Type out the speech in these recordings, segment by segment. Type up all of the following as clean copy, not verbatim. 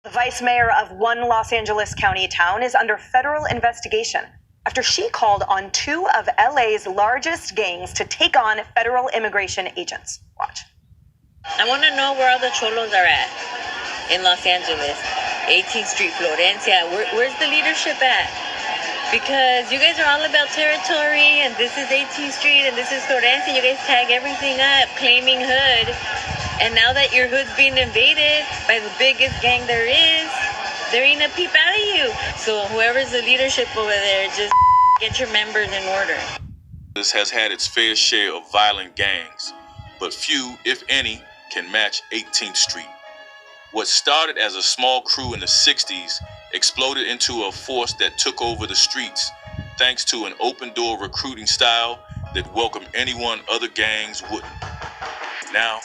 The vice mayor of one Los Angeles County town is under federal investigation after she called on two of LA's largest gangs to take on federal immigration agents. Watch. I want to know where all the cholos are at in Los Angeles. 18th Street, Florencia. Where's the leadership at? Because you guys are all about territory, and this is 18th Street, and this is Florencia. You guys tag everything up, claiming hood. And now that your hood's being invaded by the biggest gang there is, there ain't a peep out of you. So whoever's the leadership over there, just get your members in order. This has had its fair share of violent gangs, but few, if any, can match 18th Street. What started as a small crew in the 60s exploded into a force that took over the streets thanks to an open-door recruiting style that welcomed anyone other gangs wouldn't. Now,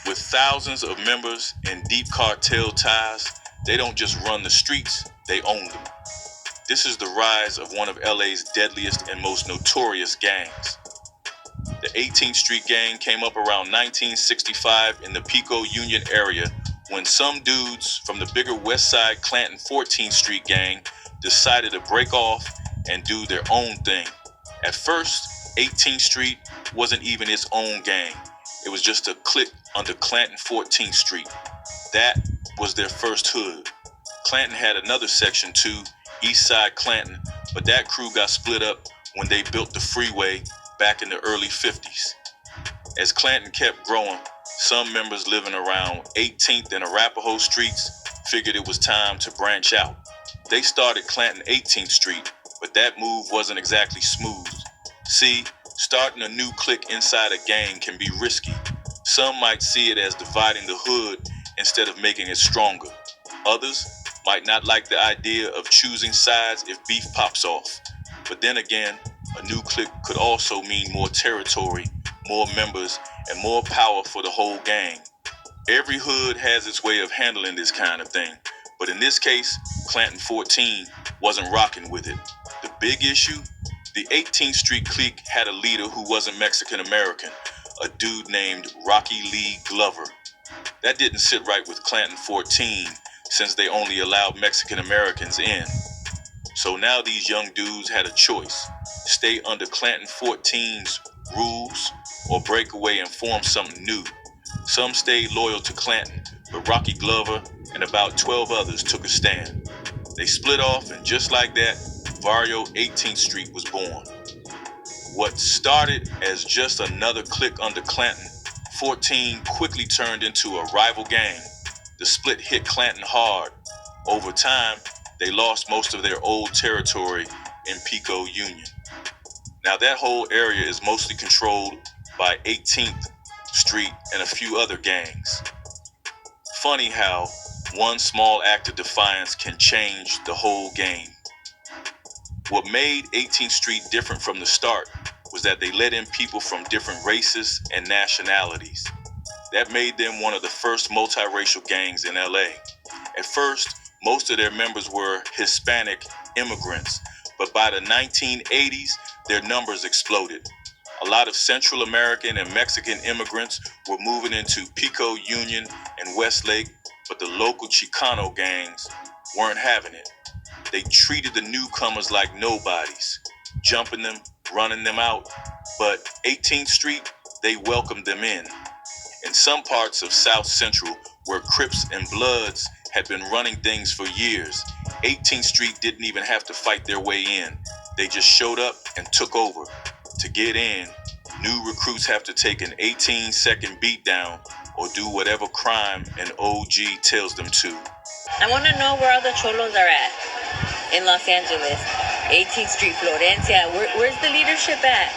with thousands of members and deep cartel ties, they don't just run the streets, they own them. This is the rise of one of LA's deadliest and most notorious gangs. The 18th Street Gang came up around 1965 in the Pico Union area when some dudes from the bigger West Side Clanton 14th Street Gang decided to break off and do their own thing. At first, 18th Street wasn't even its own gang. It was just a clique under Clanton 14th Street. That was their first hood. Clanton had another section too, East Side Clanton, but that crew got split up when they built the freeway back in the early 50s. As Clanton kept growing, some members living around 18th and Arapahoe Streets figured it was time to branch out. They started Clanton 18th Street, but that move wasn't exactly smooth. See, starting a new clique inside a gang can be risky. Some might see it as dividing the hood instead of making it stronger. Others might not like the idea of choosing sides if beef pops off. But then again, a new clique could also mean more territory, more members, and more power for the whole gang. Every hood has its way of handling this kind of thing, but in this case, Clanton 14 wasn't rocking with it. The big issue? The 18th Street clique had a leader who wasn't Mexican-American, a dude named Rocky Lee Glover. That didn't sit right with Clanton 14 since they only allowed Mexican-Americans in. So now these young dudes had a choice: stay under Clanton 14's rules or break away and form something new. Some stayed loyal to Clanton, but Rocky Glover and about 12 others took a stand. They split off, and just like that, Barrio 18th Street was born. What started as just another clique under Clanton 14 quickly turned into a rival gang. The split hit Clanton hard. Over time, they lost most of their old territory in Pico Union. Now that whole area is mostly controlled by 18th Street and a few other gangs. Funny how one small act of defiance can change the whole game. What made 18th Street different from the start was that they let in people from different races and nationalities. That made them one of the first multiracial gangs in LA. At first, most of their members were Hispanic immigrants, but by the 1980s, their numbers exploded. A lot of Central American and Mexican immigrants were moving into Pico Union and Westlake, but the local Chicano gangs weren't having it. They treated the newcomers like nobodies, jumping them, running them out, but 18th Street, they welcomed them in. In some parts of South Central, where Crips and Bloods had been running things for years, 18th Street didn't even have to fight their way in. They just showed up and took over. To get in, new recruits have to take an 18-second beatdown or do whatever crime an OG tells them to. I want to know where all the cholos are at in Los Angeles. 18th Street, Florencia. Where's the leadership at?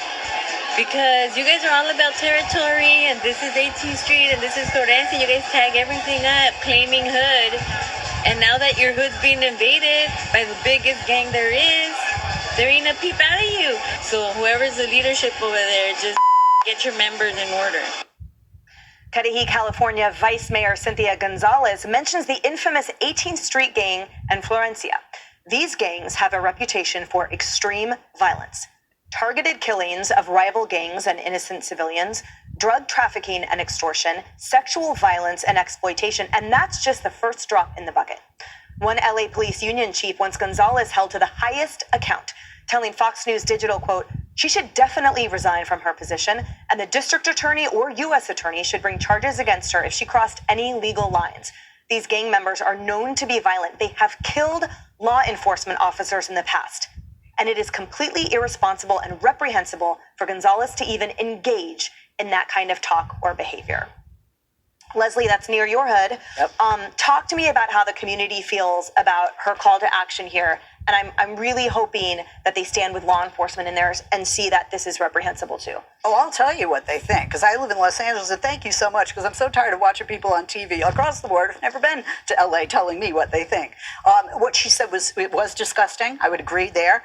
Because you guys are all about territory, and this is 18th Street, and this is Florencia. You guys tag everything up, claiming hood. And now that your hood's being invaded by the biggest gang there is, there ain't a peep out of you. So whoever's the leadership over there, just get your members in order. Cudahy, California Vice Mayor CYNTHIA Gonzalez mentions the infamous 18th Street Gang and Florencia. These gangs have a reputation for extreme violence, targeted killings of rival gangs and innocent civilians, drug trafficking and extortion, sexual violence and exploitation, and that's just the first drop in the bucket. One LA police union chief wants Gonzalez held to the highest account, telling Fox News Digital, quote, "She should definitely resign from her position, and the district attorney or U.S. attorney should bring charges against her if she crossed any legal lines. These gang members are known to be violent. They have killed law enforcement officers in the past, and it is completely irresponsible and reprehensible for Gonzalez to even engage in that kind of talk or behavior." Leslie, that's near your hood. Yep. Talk to me about how the community feels about her call to action here. And I'm really hoping that they stand with law enforcement in there and see that this is reprehensible too. Oh, I'll tell you what they think, because I live in Los Angeles, and thank you so much, because I'm so tired of watching people on TV across the board who've never been to LA telling me what they think. What she said it was disgusting. I would agree there.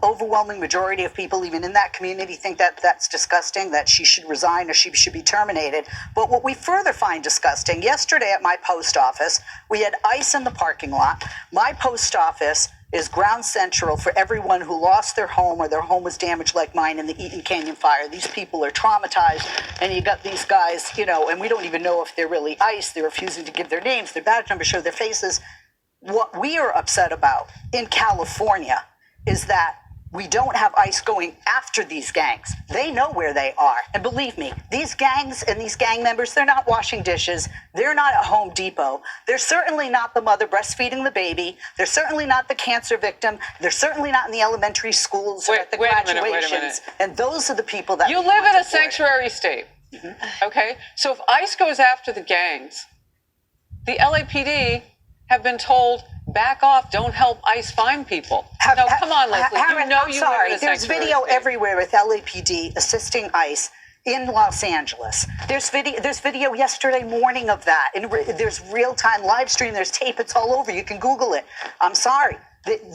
Overwhelming majority of people, even in that community, think that that's disgusting, that she should resign or she should be terminated. But what we further find disgusting, yesterday at my post office, we had ice in the parking lot. My post office is ground central for everyone who lost their home or their home was damaged like mine in the Eaton Canyon fire. These people are traumatized, and you got these guys, and we don't even know if they're really ICE. They're refusing to give their names, their badge numbers, show their faces. What we are upset about in California is that we don't have ICE going after these gangs. They know where they are. And believe me, these gangs and these gang members, they're not washing dishes. They're not at Home Depot. They're certainly not the mother breastfeeding the baby. They're certainly not the cancer victim. They're certainly not in the elementary schools or at the graduations. Wait a minute. And those are the people that you live in a sanctuary state. Okay? So if ICE goes after the gangs, the LAPD have been told, back off, don't help ICE find people. No, come on, Leslie. Aaron, you I'm sorry. live in a There's sanctuary video state. everywhere with LAPD assisting ICE in Los Angeles. There's video yesterday morning of that. And there's real-time live stream. There's tape. It's all over. You can Google it. I'm sorry.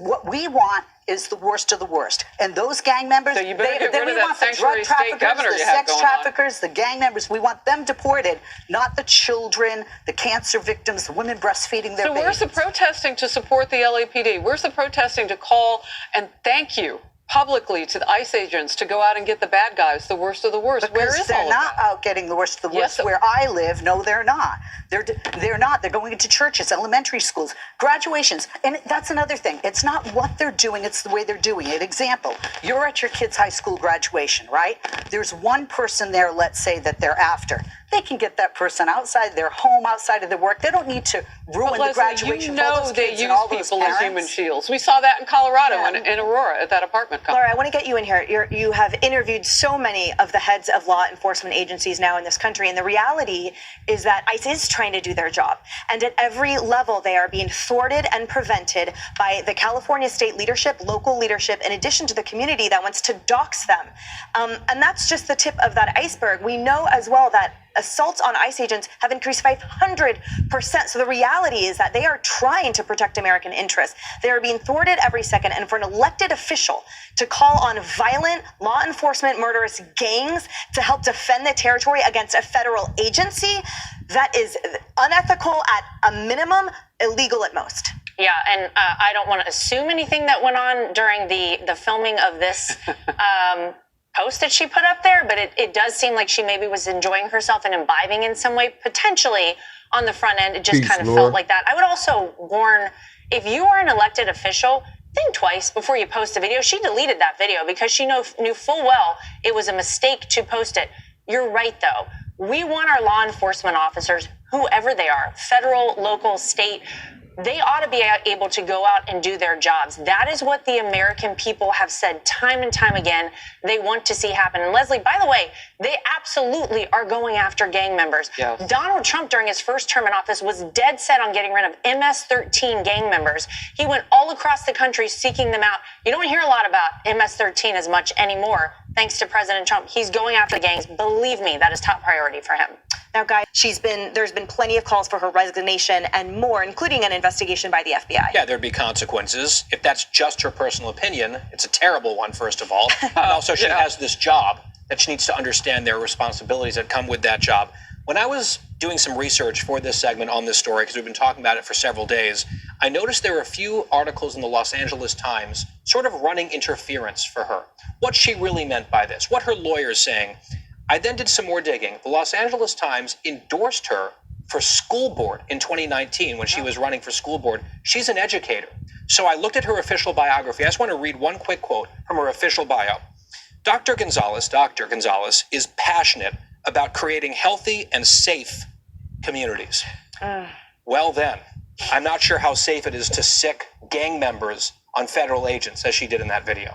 What we want is the worst of the worst. And those gang members, So you better get rid of we that want the drug sanctuary state traffickers, governor the you have sex going on. traffickers, the gang members. We want them deported, not the children, the cancer victims, the women breastfeeding their So babies. where's the protesting to support the LAPD? Where's the protesting to call and thank you publicly to the ICE agents to go out and get the bad guys, the worst of the worst? Because Where is they're all not of that? out getting the worst of the worst. Yes. Where I live, no, they're not. They're not. They're going into churches, elementary schools, graduations. And that's another thing. It's not what they're doing, it's the way they're doing it. Example, you're at your kid's high school graduation, right? There's one person there, let's say, that they're after. They can get that person outside their home, outside of their work. They don't need to ruin Leslie, the graduation you for all know those they kids use and all those people as parents. human shields. We saw that in Colorado Yeah. in Aurora at that apartment complex. Laura, I want to get you in here. You have interviewed so many of the heads of law enforcement agencies now in this country, and the reality is that ICE is trying to do their job. And at every level, they are being thwarted and prevented by the California state leadership, local leadership, in addition to the community that wants to dox them. And that's just the tip of that iceberg. We know as well that assaults on ICE agents have increased 500%. So the reality is that they are trying to protect American interests. They are being thwarted every second. And for an elected official to call on violent law enforcement murderous gangs to help defend the territory against a federal agency, that is unethical at a minimum, illegal at most. Yeah, and I don't want to assume anything that went on during the filming of this post that she put up there, but it does seem like she maybe was enjoying herself and imbibing in some way, potentially on the front end. It just kind of felt like that. I would also warn, if you are an elected official, think twice before you post a video. She deleted that video because she knew full well it was a mistake to post it. You're right, though. We want our law enforcement officers, whoever they are, federal, local, state, they ought to be able to go out and do their jobs. That is what the American people have said time and time again they want to see happen. And Leslie, by the way, they absolutely are going after gang members. Yes. Donald Trump, during his first term in office, was dead set on getting rid of MS-13 gang members. He went all across the country seeking them out. You don't hear a lot about MS-13 as much anymore, thanks to President Trump. He's going after the gangs. Believe me, that is top priority for him. Now, guys, there's been plenty of calls for her resignation and more, including an investigation by the FBI. Yeah, there'd be consequences. If that's just her personal opinion, it's a terrible one, first of all. And also, she has this job that she needs to understand there are responsibilities that come with that job. When I was doing some research for this segment on this story, because we've been talking about it for several days, I noticed there were a few articles in the Los Angeles Times sort of running interference for her. What she really meant by this, what her lawyer's saying. I then did some more digging. The Los Angeles Times endorsed her for school board in 2019 when she was running for school board. She's an educator. So I looked at her official biography. I just want to read one quick quote from her official bio. Dr. Gonzalez is passionate about creating healthy and safe communities. Well then, I'm not sure how safe it is to sick gang members on federal agents as she did in that video.